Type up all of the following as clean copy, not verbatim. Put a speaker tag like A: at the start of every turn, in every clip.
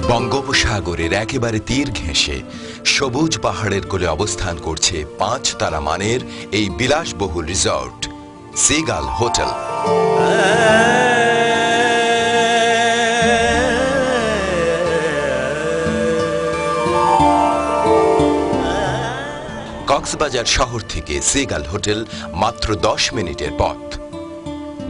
A: বঙ্গোপসাগরের একেবারে তীর ঘেঁষে সবুজ পাহাড়ের কোলে অবস্থান করছে ৫ তারা মানের এই বিলাসবহুল রিসর্ট সিগাল হোটেল। কক্সবাজার শহর থেকে সিগাল হোটেল মাত্র ১০ মিনিটের পথ।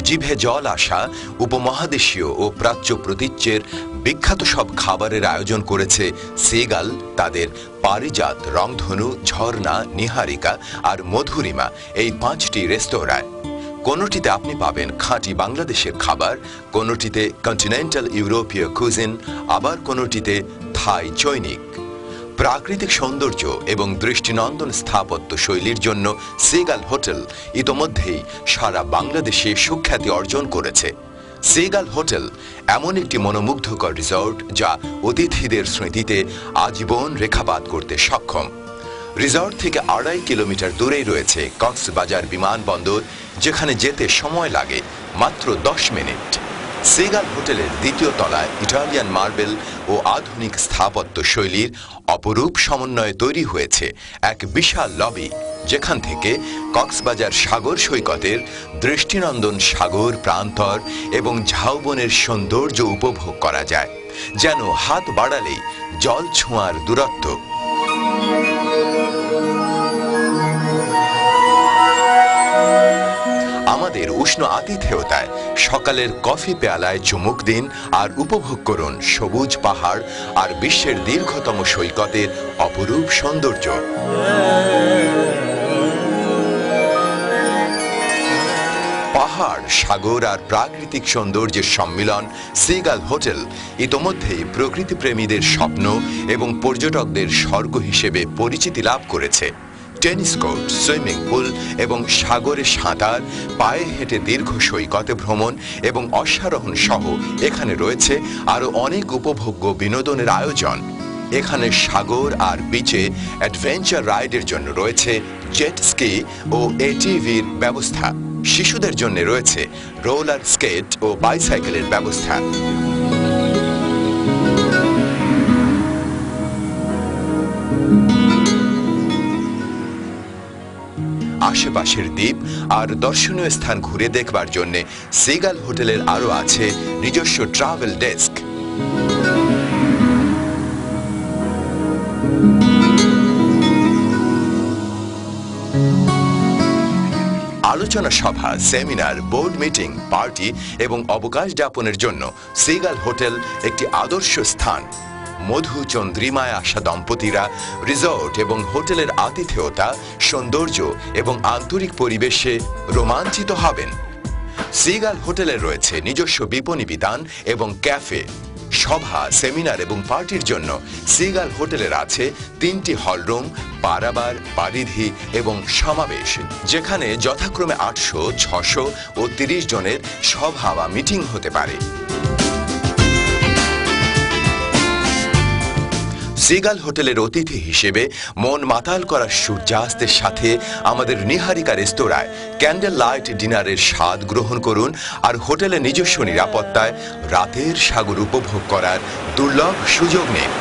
A: জিভে জল আসা উপমহাদেশীয় ও প্রাচ্য প্রতীচ্যের বিখ্যাত সব খাবারের আয়োজন করেছে সিগাল তাদের পারিজাত, রংধনু, ঝর্ণা, নিহারিকা আর মধুরিমা এই ৫টি রেস্তোরাঁয়। কোনোটিতে আপনি পাবেন খাঁটি বাংলাদেশের খাবার, কোনোটিতে কন্টিনেন্টাল ইউরোপীয় কুজিন, আবার কোনোটিতে থাই চৈনিক। প্রাকৃতিক সৌন্দর্য এবং দৃষ্টিনন্দন স্থাপত্য শৈলীর জন্য সিগাল হোটেল ইতোমধ্যেই সারা বাংলাদেশে সুখ্যাতি অর্জন করেছে। সিগাল হোটেল এমন একটি মনোমুগ্ধকর রিসর্ট যা অতিথিদের স্মৃতিতে আজীবন রেখাপাত করতে সক্ষম। রিসর্ট থেকে ২.৫ কিলোমিটার দূরেই রয়েছে কক্সবাজার বিমানবন্দর, যেখানে যেতে সময় লাগে মাত্র ১০ মিনিট। সিগাল হোটেলের দ্বিতীয় তলায় ইটালিয়ান মার্বেল ও আধুনিক স্থাপত্য শৈলীর অপরূপ সমন্বয়ে তৈরি হয়েছে এক বিশাল লবি, যেখান থেকে কক্সবাজার সাগর সৈকতের দৃষ্টিনন্দন সাগর প্রান্তর এবং ঝাউবনের সৌন্দর্য উপভোগ করা যায়, যেন হাত বাড়ালেই জল ছোঁয়ার দূরত্ব। আমাদের উষ্ণ আতিথেয়তায় সকালের কফি পেয়ালায় চুমুক দিন আর উপভোগ করুন সবুজ পাহাড় আর বিশ্বের দীর্ঘতম সৈকতের অপরূপ সৌন্দর্য। পাহাড়, সাগর আর প্রাকৃতিক সৌন্দর্যের সম্মিলন সিগাল হোটেল ইতোমধ্যেই প্রকৃতিপ্রেমীদের স্বপ্ন এবং পর্যটকদের স্বর্গ হিসেবে পরিচিতি লাভ করেছে। টেনিস কোর্ট, সুইমিং পুল এবং সাগরে সাঁতার, পায়ে হেঁটে দীর্ঘ সৈকতে ভ্রমণ এবং অশ্বারোহণ সহ এখানে রয়েছে আরও অনেক উপভোগ্য বিনোদনের আয়োজন। এখানে সাগর আর বিচে অ্যাডভেঞ্চার রাইডের জন্য রয়েছে জেট স্কি ও এটিভির ব্যবস্থা। শিশুদের জন্য রয়েছে রোলার স্কেট ও বাইসাইকেলের ব্যবস্থা। আশেপাশের দ্বীপ আর দর্শনীয় স্থান ঘুরে দেখবার জন্য সিগাল হোটেলের আরও আছে নিজস্ব ট্রাভেল ডেস্ক। আলোচনা সভা, সেমিনার, বোর্ড মিটিং, পার্টি এবং অবকাশ যাপনের জন্য সিগাল হোটেল একটি আদর্শ স্থান। মধু চন্দ্রিমায় আসা দম্পতিরা রিসর্ট এবং হোটেলের আতিথেয়তা, সৌন্দর্য এবং আন্তরিক পরিবেশে রোমাঞ্চিত হবেন। সিগাল হোটেলে রয়েছে নিজস্ব বিপণী বিতান এবং ক্যাফে। সভা, সেমিনার এবং পার্টির জন্য সিগাল হোটেলের আছে 3টি হলরুম, পারাবার, পারিধি এবং সমাবেশ, যেখানে যথাক্রমে 800, 600 ও 30 জনের সভা বা মিটিং হতে পারে। সিগাল হোটেলের অতিথি হিসেবে মন মাতাল করা সূর্যাস্তের সাথে আমাদের নিহারিকা রেস্তোরাঁয় ক্যান্ডেল লাইট ডিনারের স্বাদ গ্রহণ করুন আর হোটেলের নিজস্ব নিরাপত্তায় রাতের সাগর উপভোগ করার দুর্লভ সুযোগ নিন।